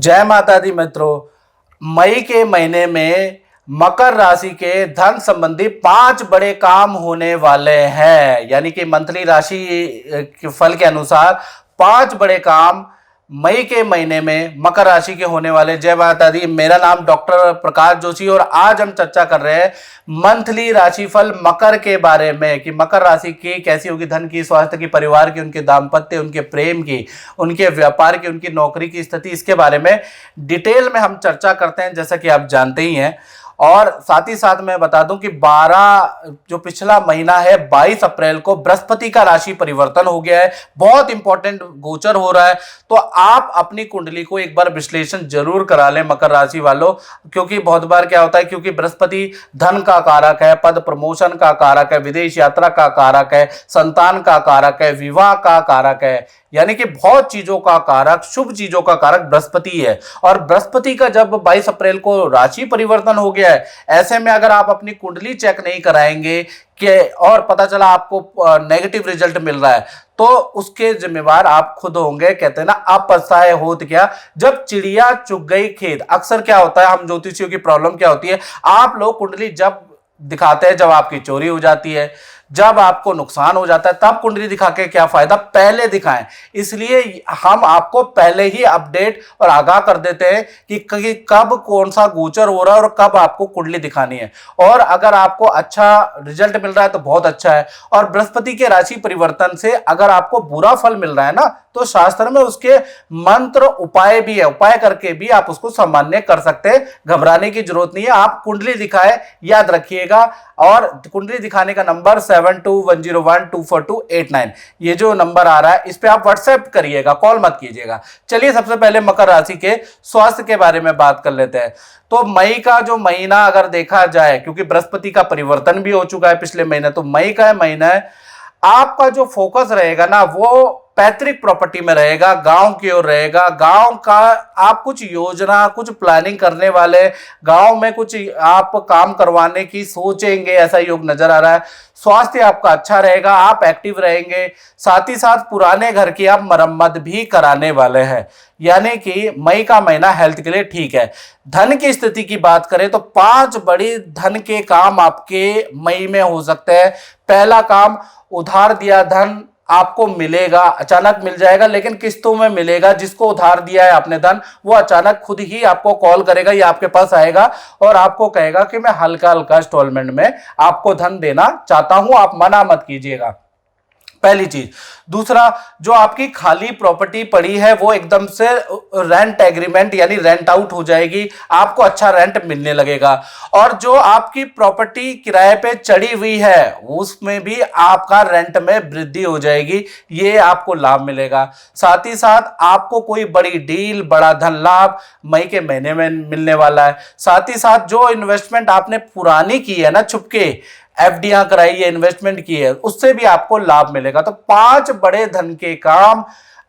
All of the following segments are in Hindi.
जय माता दी मित्रों। मई के महीने में मकर राशि के धन संबंधी 5 बड़े काम होने वाले हैं। यानी कि मंथली राशि के फल के अनुसार 5 बड़े काम मई के महीने में मकर राशि के होने वाले। जय माता दी। मेरा नाम डॉक्टर प्रकाश जोशी और आज हम चर्चा कर रहे हैं मंथली राशिफल मकर के बारे में कि मकर राशि की कैसी होगी, धन की, स्वास्थ्य की, परिवार की, उनके दाम्पत्य, उनके प्रेम की, उनके व्यापार की, उनकी नौकरी की स्थिति। इसके बारे में डिटेल में हम चर्चा करते हैं, जैसा कि आप जानते ही हैं। और साथ ही साथ मैं बता दूं कि 12 जो पिछला महीना है 22 अप्रैल को बृहस्पति का राशि परिवर्तन हो गया है। बहुत इंपॉर्टेंट गोचर हो रहा है, तो आप अपनी कुंडली को एक बार विश्लेषण जरूर करा लें मकर राशि वालों। क्योंकि बहुत बार क्या होता है, क्योंकि बृहस्पति धन का कारक है, पद प्रमोशन का कारक है, विदेश यात्रा का कारक है, संतान का कारक है, विवाह का कारक है, यानी कि बहुत चीजों का कारक, शुभ चीजों का कारक बृहस्पति है। और बृहस्पति का जब 22 अप्रैल को राशि परिवर्तन हो गया है, ऐसे में अगर आप अपनी कुंडली चेक नहीं कराएंगे कि और पता चला आपको नेगेटिव रिजल्ट मिल रहा है, तो उसके जिम्मेवार आप खुद होंगे। कहते हैं ना, आप पछताए होत क्या जब चिड़िया चुग गई खेत। अक्सर क्या होता है, हम ज्योतिषियों की प्रॉब्लम क्या होती है, आप लोग कुंडली जब दिखाते हैं जब आपकी चोरी हो जाती है, जब आपको नुकसान हो जाता है, तब कुंडली दिखा के क्या फायदा, पहले दिखाएं। इसलिए हम आपको पहले ही अपडेट और आगाह कर देते हैं कि कब कौन सा गोचर हो रहा है और कब आपको कुंडली दिखानी है। और अगर आपको अच्छा रिजल्ट मिल रहा है तो बहुत अच्छा है। और बृहस्पति के राशि परिवर्तन से अगर आपको बुरा फल मिल रहा है ना, तो शास्त्र में उसके मंत्र उपाय भी है, उपाय करके भी आप उसको सामान्य कर सकते हैं। घबराने की जरूरत नहीं है, आप कुंडली दिखाए, याद रखिएगा। और कुंडली दिखाने का नंबर 7210124289, ये जो नंबर आ रहा है इस पे आप व्हाट्सएप करिएगा, कॉल मत कीजिएगा। चलिए सबसे पहले मकर राशि के स्वास्थ्य के बारे में बात कर लेते हैं। तो मई का जो महीना अगर देखा जाए, क्योंकि बृहस्पति का परिवर्तन भी हो चुका है पिछले महीने, तो मई का महीना है, आपका जो फोकस रहेगा ना वो पैतृक प्रॉपर्टी में रहेगा, गांव की ओर रहेगा। गांव का आप कुछ योजना, कुछ प्लानिंग करने वाले, गांव में कुछ आप काम करवाने की सोचेंगे, ऐसा योग नजर आ रहा है। स्वास्थ्य आपका अच्छा रहेगा, आप एक्टिव रहेंगे। साथ ही साथ पुराने घर की आप मरम्मत भी कराने वाले हैं, यानी कि मई का महीना हेल्थ के लिए ठीक है। धन की स्थिति की बात करें तो 5 बड़ी धन के काम आपके मई में हो सकते हैं। पहला काम, उधार दिया धन आपको मिलेगा, अचानक मिल जाएगा, लेकिन किस्तों में मिलेगा। जिसको उधार दिया है आपने धन, वो अचानक खुद ही आपको कॉल करेगा या आपके पास आएगा और आपको कहेगा कि मैं हल्का हल्का इंस्टॉलमेंट में आपको धन देना चाहता हूं, आप मना मत कीजिएगा। पहली चीज। दूसरा, जो आपकी खाली प्रॉपर्टी पड़ी है वो एकदम से रेंट एग्रीमेंट यानी रेंट आउट हो जाएगी, आपको अच्छा रेंट मिलने लगेगा। और जो आपकी प्रॉपर्टी किराए पे चढ़ी हुई है उसमें भी आपका रेंट में वृद्धि हो जाएगी, ये आपको लाभ मिलेगा। साथ ही साथ आपको कोई बड़ी डील, बड़ा धन लाभ मई के महीने में मिलने वाला है। साथ ही साथ जो इन्वेस्टमेंट आपने पुरानी की है ना, छुपके एफडीआं कराई है, इन्वेस्टमेंट की है, उससे भी आपको लाभ मिलेगा। तो 5 बड़े धन के काम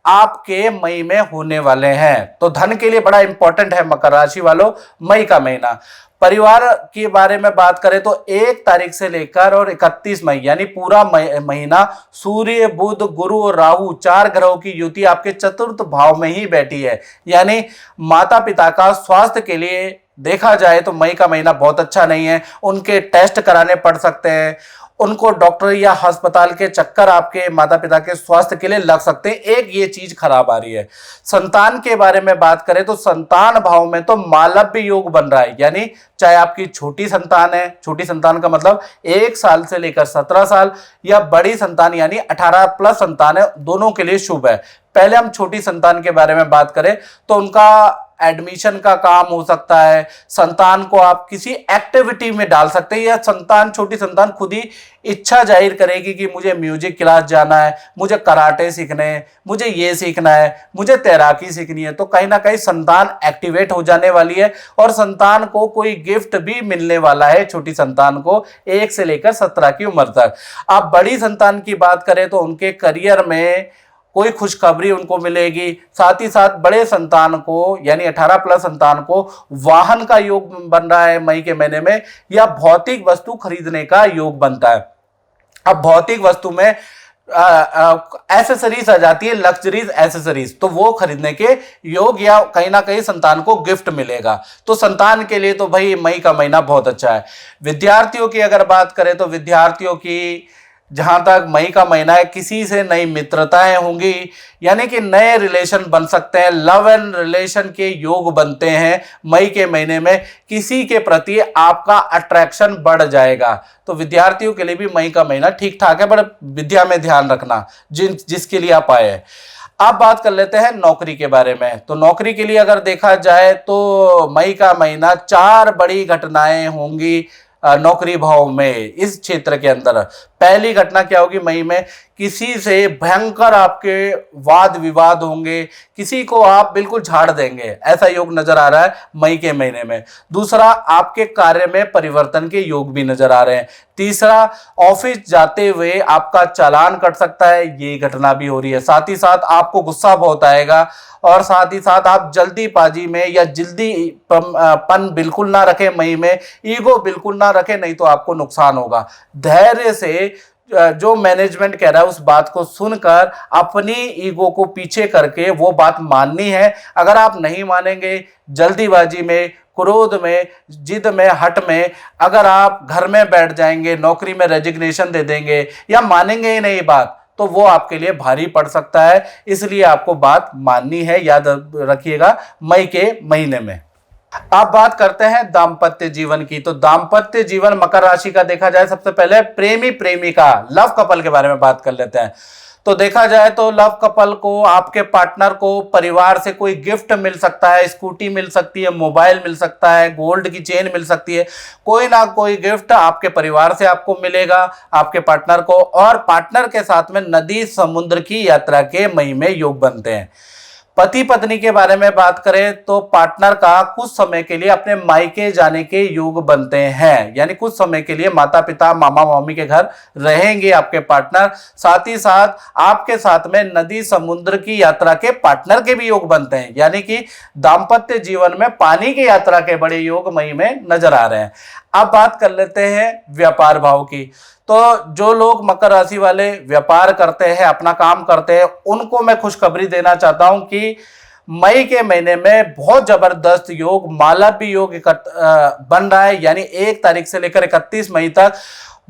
आपके मई में होने वाले हैं। तो धन के लिए बड़ा इंपॉर्टेंट है मकर राशि वालों मई का महीना। परिवार के बारे में बात करें तो 1 तारीख से लेकर और 31 मई यानी पूरा महीना सूर्य, बुध, गुरु और राहु 4 ग्रहों की युति आपके चतुर्थ भाव में ही बैठी है। यानी माता पिता का स्वास्थ्य के लिए देखा जाए तो मई का महीना बहुत अच्छा नहीं है। उनके टेस्ट कराने पड़ सकते हैं, उनको डॉक्टर या अस्पताल के चक्कर आपके माता पिता के स्वास्थ्य के लिए लग सकते हैं। एक ये चीज खराब आ रही है। संतान के बारे में बात करें तो संतान भाव में तो मालव्य योग बन रहा है, यानी चाहे आपकी छोटी संतान है, छोटी संतान का मतलब 1 साल से लेकर 17 साल, या बड़ी संतान यानी 18 प्लस संतान है, दोनों के लिए शुभ है। पहले हम छोटी संतान के बारे में बात करें तो उनका एडमिशन का काम हो सकता है, संतान को आप किसी एक्टिविटी में डाल सकते हैं, या संतान, छोटी संतान खुद ही इच्छा जाहिर करेगी कि मुझे म्यूजिक क्लास जाना है, मुझे कराटे सीखने हैं, मुझे ये सीखना है, मुझे तैराकी सीखनी है। तो कहीं ना कहीं संतान एक्टिवेट हो जाने वाली है और संतान को कोई गिफ्ट भी मिलने वाला है, छोटी संतान को 1 से लेकर 17 की उम्र तक। आप बड़ी संतान की बात करें तो उनके करियर में कोई खुशखबरी उनको मिलेगी। साथ ही साथ बड़े संतान को यानी 18 प्लस संतान को वाहन का योग बन रहा है मई के महीने में, या भौतिक वस्तु खरीदने का योग बनता है। अब भौतिक वस्तु में एसेसरीज आ जाती है, लग्जरीज एसेसरीज, तो वो खरीदने के योग या कहीं ना कहीं संतान को गिफ्ट मिलेगा। तो संतान के लिए तो भाई मई का महीना बहुत अच्छा है। विद्यार्थियों की अगर बात करें तो विद्यार्थियों की जहां तक मई का महीना है, किसी से नई मित्रताएं होंगी, यानी कि नए रिलेशन बन सकते हैं, लव एंड रिलेशन के योग बनते हैं मई के महीने में। किसी के प्रति आपका अट्रैक्शन बढ़ जाएगा। तो विद्यार्थियों के लिए भी मई का महीना ठीक ठाक है, पर विद्या में ध्यान रखना जिसके लिए आप आए हैं। अब बात कर लेते हैं नौकरी के बारे में। तो नौकरी के लिए अगर देखा जाए तो मई का महीना 4 बड़ी घटनाएं होंगी नौकरी भाव में इस क्षेत्र के अंदर। पहली घटना क्या होगी मई में, किसी से भयंकर आपके वाद विवाद होंगे, किसी को आप बिल्कुल झाड़ देंगे, ऐसा योग नजर आ रहा है मई के महीने में। दूसरा, आपके कार्य में परिवर्तन के योग भी नजर आ रहे हैं। तीसरा, ऑफिस जाते हुए आपका चालान कट सकता है, ये घटना भी हो रही है। साथ ही साथ आपको गुस्सा बहुत आएगा, और साथ ही साथ आप जल्दीबाजी में या जल्दी पन बिल्कुल ना रखें मई में, ईगो बिल्कुल ना रखें, नहीं तो आपको नुकसान होगा। धैर्य से जो मैनेजमेंट कह रहा है उस बात को सुनकर अपनी ईगो को पीछे करके वो बात माननी है। अगर आप नहीं मानेंगे, जल्दीबाजी में, क्रोध में, जिद में, हट में अगर आप घर में बैठ जाएंगे, नौकरी में रेजिग्नेशन दे देंगे या मानेंगे ही नहीं बात, तो वो आपके लिए भारी पड़ सकता है। इसलिए आपको बात माननी है, याद रखिएगा मई के महीने में। आप बात करते हैं दाम्पत्य जीवन की। तो दाम्पत्य जीवन मकर राशि का देखा जाए, सबसे पहले प्रेमी प्रेमिका लव कपल के बारे में बात कर लेते हैं। तो देखा जाए तो लव कपल को, आपके पार्टनर को परिवार से कोई गिफ्ट मिल सकता है, स्कूटी मिल सकती है, मोबाइल मिल सकता है, गोल्ड की चेन मिल सकती है, कोई ना कोई गिफ्ट आपके परिवार से आपको मिलेगा, आपके पार्टनर को। और पार्टनर के साथ में नदी समुद्र की यात्रा के मई में योग बनते हैं। पति पत्नी के बारे में बात करें तो पार्टनर का कुछ समय के लिए अपने मायके जाने के योग बनते हैं, यानी कुछ समय के लिए माता पिता मामा मामी के घर रहेंगे आपके पार्टनर। साथ ही साथ आपके साथ में नदी समुद्र की यात्रा के पार्टनर के भी योग बनते हैं, यानी कि दाम्पत्य जीवन में पानी की यात्रा के बड़े योग मई में नजर आ रहे हैं। अब बात कर लेते हैं व्यापार भाव की। तो जो लोग मकर राशि वाले व्यापार करते हैं, अपना काम करते हैं, उनको मैं खुशखबरी देना चाहता हूं कि मई के महीने में बहुत जबरदस्त योग, मालव्य योग बन रहा है, यानी 1 तारीख से लेकर 31 मई तक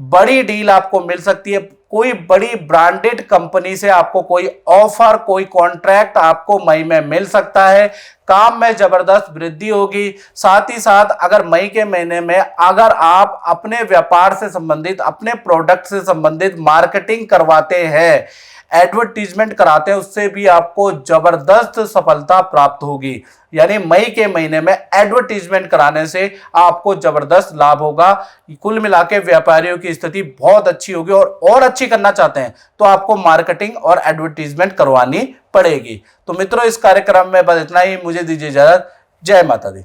बड़ी डील आपको मिल सकती है। कोई बड़ी ब्रांडेड कंपनी से आपको कोई ऑफर, कोई कॉन्ट्रैक्ट आपको मई में मिल सकता है। काम में जबरदस्त वृद्धि होगी। साथ ही साथ अगर मई के महीने में अगर आप अपने व्यापार से संबंधित, अपने प्रोडक्ट से संबंधित मार्केटिंग करवाते हैं, एडवर्टीजमेंट कराते हैं, उससे भी आपको जबरदस्त सफलता प्राप्त होगी। यानी मई के महीने में एडवर्टीजमेंट कराने से आपको जबरदस्त लाभ होगा। कुल मिलाकर व्यापारियों की स्थिति बहुत अच्छी होगी, और अच्छी करना चाहते हैं तो आपको मार्केटिंग और एडवर्टीजमेंट करवानी पड़ेगी। तो मित्रों, इस कार्यक्रम में बस इतना ही। मुझे दीजिए इजाजत। जय माता दी।